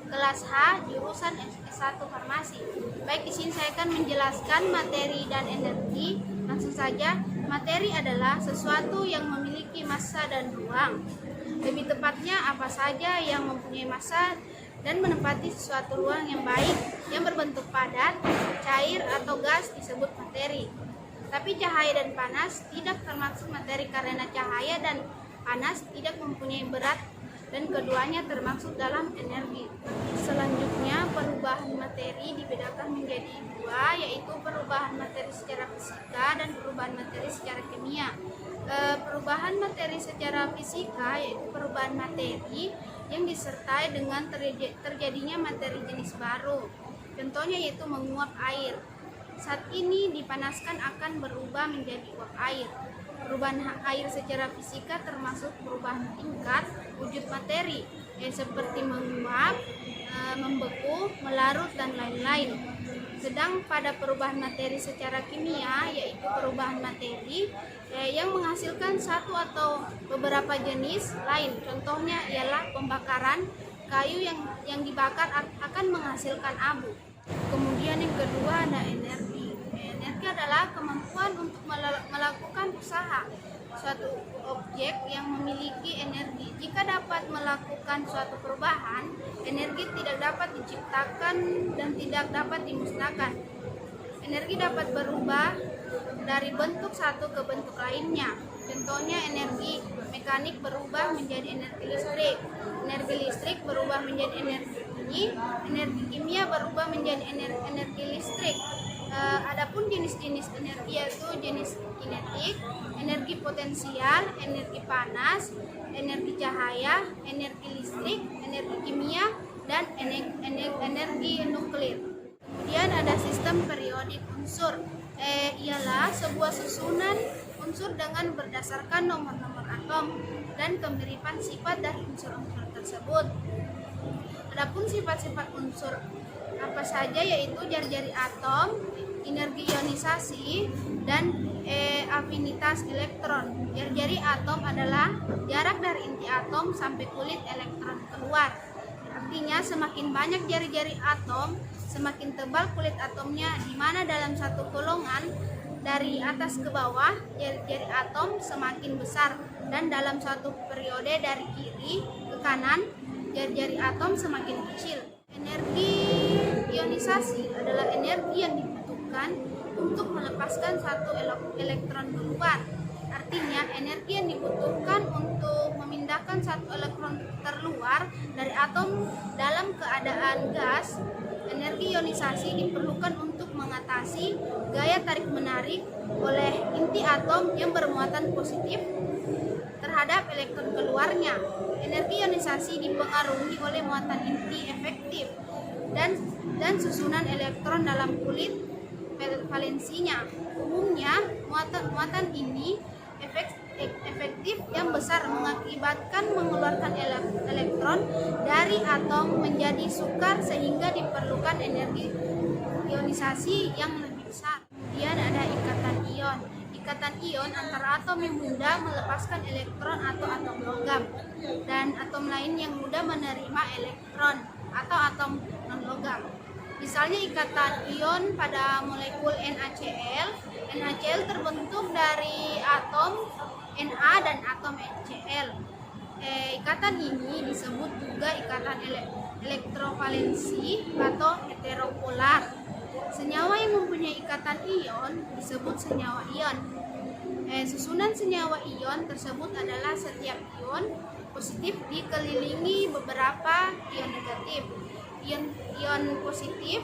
kelas H, jurusan S1 Farmasi. Baik, di sini saya akan menjelaskan materi dan energi. Langsung saja, materi adalah sesuatu yang memiliki massa dan ruang. Lebih tepatnya, apa saja yang mempunyai massa dan menempati suatu ruang yang baik, yang berbentuk padat, cair, atau gas disebut materi. Tapi cahaya dan panas tidak termasuk materi karena cahaya dan panas tidak mempunyai berat dan keduanya termasuk dalam energi. Selanjutnya, perubahan materi dibedakan menjadi dua, yaitu perubahan materi secara fisika dan perubahan materi secara kimia. Perubahan materi secara fisika yaitu perubahan materi yang disertai dengan terjadinya materi jenis baru. Contohnya yaitu menguap air. Saat ini dipanaskan akan berubah menjadi uap air. Perubahan air secara fisika termasuk perubahan tingkat wujud materi, seperti menguap, membeku, melarut, dan lain-lain. Sedang pada perubahan materi secara kimia, yaitu perubahan materi yang menghasilkan satu atau beberapa jenis lain. Contohnya ialah pembakaran kayu yang dibakar akan menghasilkan abu. Kemudian yang kedua ada energi. Energi adalah kemampuan untuk melakukan usaha. Suatu objek yang memiliki energi, jika dapat melakukan suatu perubahan, energi tidak dapat diciptakan dan tidak dapat dimusnahkan. Energi dapat berubah dari bentuk satu ke bentuk lainnya. Contohnya energi mekanik berubah menjadi energi listrik berubah menjadi energi kimia berubah menjadi energi listrik. Adapun jenis-jenis energi yaitu jenis kinetik, energi potensial, energi panas, energi cahaya, energi listrik, energi kimia, dan energi nuklir. Kemudian ada sistem periodik unsur, ialah sebuah susunan unsur dengan berdasarkan nomor-nomor atom dan kemiripan sifat dari unsur-unsur tersebut. Adapun sifat-sifat unsur apa saja yaitu jari-jari atom, energi ionisasi, dan afinitas elektron. Jari-jari atom adalah jarak dari inti atom sampai kulit elektron keluar. Artinya semakin banyak jari-jari atom, semakin tebal kulit atomnya, di mana dalam satu golongan dari atas ke bawah jari-jari atom semakin besar, dan dalam satu periode dari kiri ke kanan jari-jari atom semakin kecil. Energi ionisasi adalah energi yang dibutuhkan untuk melepaskan satu elektron keluar. Artinya energi yang dibutuhkan untuk memindahkan satu elektron terluar dari atom dalam keadaan gas. Energi ionisasi diperlukan untuk mengatasi gaya tarik-menarik oleh inti atom yang bermuatan positif terhadap elektron keluarnya. Energi ionisasi dipengaruhi oleh muatan inti efektif dan susunan elektron dalam kulit valensinya. Umumnya muatan ini efektif yang besar mengakibatkan mengeluarkan elektron dari atom menjadi sukar sehingga diperlukan energi ionisasi yang lebih besar. Kemudian ada ikatan ion. Ikatan ion antara atom yang mudah melepaskan elektron atau atom logam dan atom lain yang mudah menerima elektron atau atom non logam. Misalnya ikatan ion pada molekul NaCl. NaCl terbentuk dari atom Na dan atom HCl. Ikatan ini disebut juga ikatan elektrovalensi atau heteropolar. Senyawa yang mempunyai ikatan ion disebut senyawa ion. Susunan senyawa ion tersebut adalah setiap ion positif dikelilingi beberapa ion negatif. Ion positif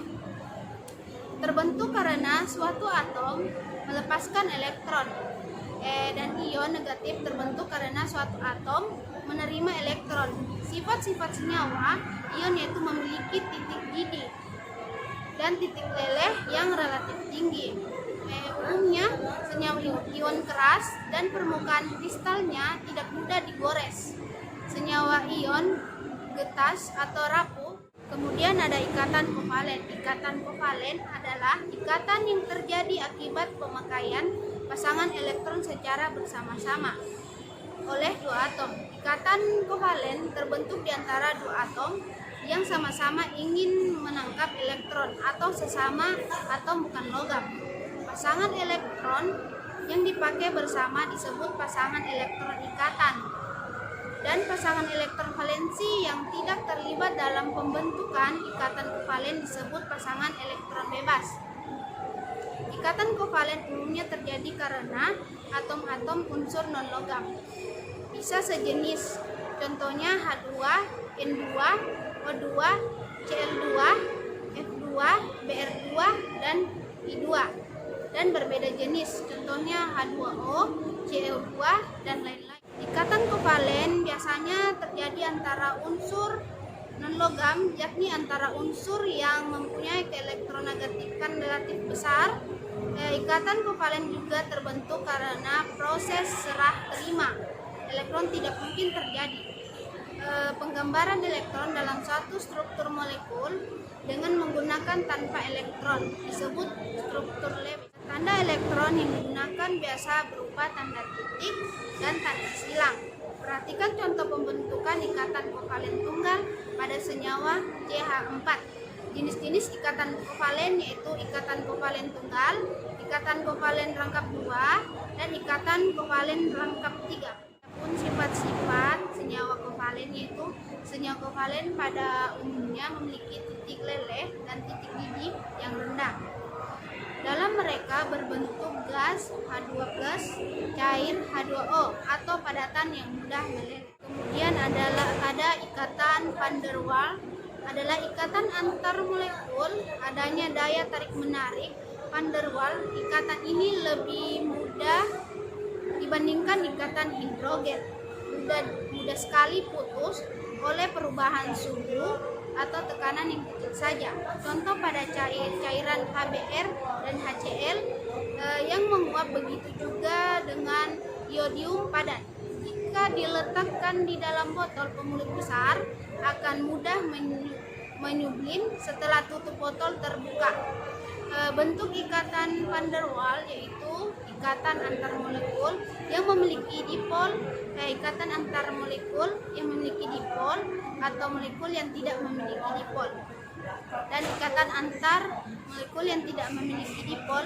terbentuk karena suatu atom melepaskan elektron, dan ion negatif terbentuk karena suatu atom menerima elektron. Sifat-sifat senyawa ion yaitu memiliki titik didih dan titik leleh yang relatif tinggi. Umumnya senyawa ion keras dan permukaan kristalnya tidak mudah digores. Senyawa ion getas atau rapuh. Kemudian ada ikatan kovalen. Ikatan kovalen adalah ikatan yang terjadi akibat pemakaian pasangan elektron secara bersama-sama oleh dua atom. Ikatan kovalen terbentuk di antara dua atom yang sama-sama ingin menangkap elektron atau sesama atom bukan logam. Pasangan elektron yang dipakai bersama disebut pasangan elektron ikatan. Dan pasangan elektron valensi yang tidak terlibat dalam pembentukan ikatan kovalen disebut pasangan elektron bebas. Ikatan kovalen umumnya terjadi karena atom-atom unsur non-logam. Bisa sejenis, contohnya H2, N2, O2, Cl2, F2, Br2, dan I2. Dan berbeda jenis, contohnya H2O, CO2, dan lain-lain. Ikatan kovalen biasanya terjadi antara unsur non-logam, yakni antara unsur yang mempunyai keelektronegativan relatif besar. Ikatan kovalen juga terbentuk karena proses serah-terima elektron tidak mungkin terjadi. Penggambaran elektron dalam suatu struktur molekul dengan menggunakan tanpa elektron disebut struktur Lewis. Tanda elektron yang digunakan biasa berupa tanda titik dan tanda silang. Perhatikan contoh pembentukan ikatan kovalen tunggal pada senyawa CH4. Jenis-jenis ikatan kovalen yaitu ikatan kovalen tunggal, ikatan kovalen rangkap 2, dan ikatan kovalen rangkap 3. Pun sifat-sifat senyawa kovalen yaitu senyawa kovalen pada umumnya memiliki titik leleh dan titik didih yang rendah. Dalam mereka berbentuk gas H2+, cair H2O atau padatan yang mudah meleleh. Kemudian ada ikatan van der Waals, adalah ikatan antar molekul, adanya daya tarik menarik van der Waals. Ikatan ini lebih mudah dibandingkan ikatan hidrogen, mudah sekali putus oleh perubahan suhu atau tekanan yang kecil saja. Contoh pada cairan HBr dan HCl yang menguap, begitu juga dengan iodium padat. Jika diletakkan di dalam botol pemulut besar, akan mudah menyublim setelah tutup botol terbuka. Bentuk ikatan van der Waals yaitu ikatan antar molekul yang memiliki dipol, ikatan antar molekul yang memiliki dipol atau molekul yang tidak memiliki dipol, dan ikatan antar molekul yang tidak memiliki dipol.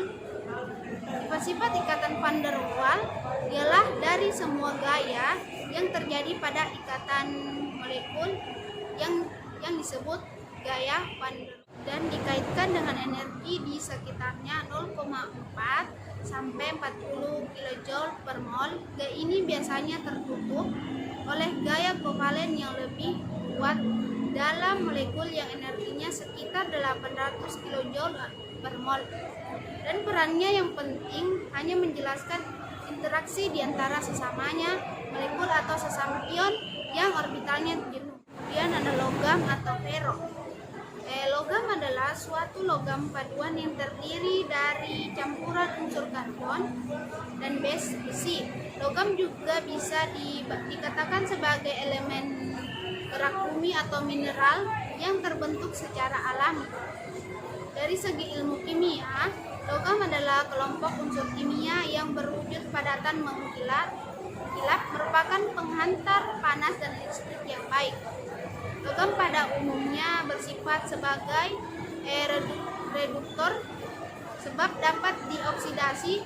Sifat-sifat ikatan van der Waals ialah dari semua gaya yang terjadi pada ikatan molekul yang disebut gaya van der Waals dan dikaitkan dengan energi di sekitarnya 0,4 sampai 40 kJ per mol. Gaya ini biasanya tertutup oleh gaya kovalen yang lebih kuat dalam molekul yang energinya sekitar 800 kJ per mol. Dan perannya yang penting hanya menjelaskan interaksi di antara sesamanya molekul atau sesama ion yang orbitalnya jenuh. Kemudian ada logam atau ferro. Logam adalah suatu logam paduan yang terdiri dari campuran unsur karbon dan besi. Logam juga bisa dikatakan sebagai elemen gerak bumi atau mineral yang terbentuk secara alami. Dari segi ilmu kimia, logam adalah kelompok unsur kimia yang berwujud padatan mengkilap, merupakan penghantar panas dan listrik yang baik. Logam pada umumnya bersifat sebagai reduktor sebab dapat dioksidasi.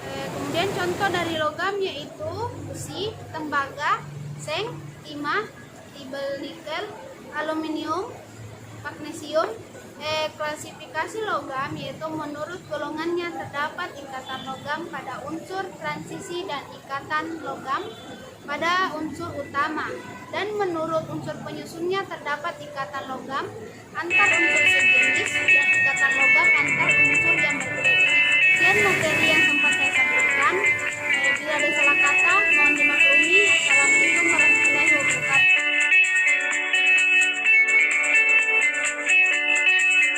Kemudian contoh dari logam yaitu besi, tembaga, seng, timah, tibel nikel, aluminium, magnesium. Klasifikasi logam yaitu menurut golongannya terdapat ikatan logam pada unsur transisi dan ikatan logam pada unsur utama, dan menurut unsur penyusunnya terdapat ikatan logam antar unsur sejenis dan ikatan logam antar unsur yang berbeda jenis. Sekian materi yang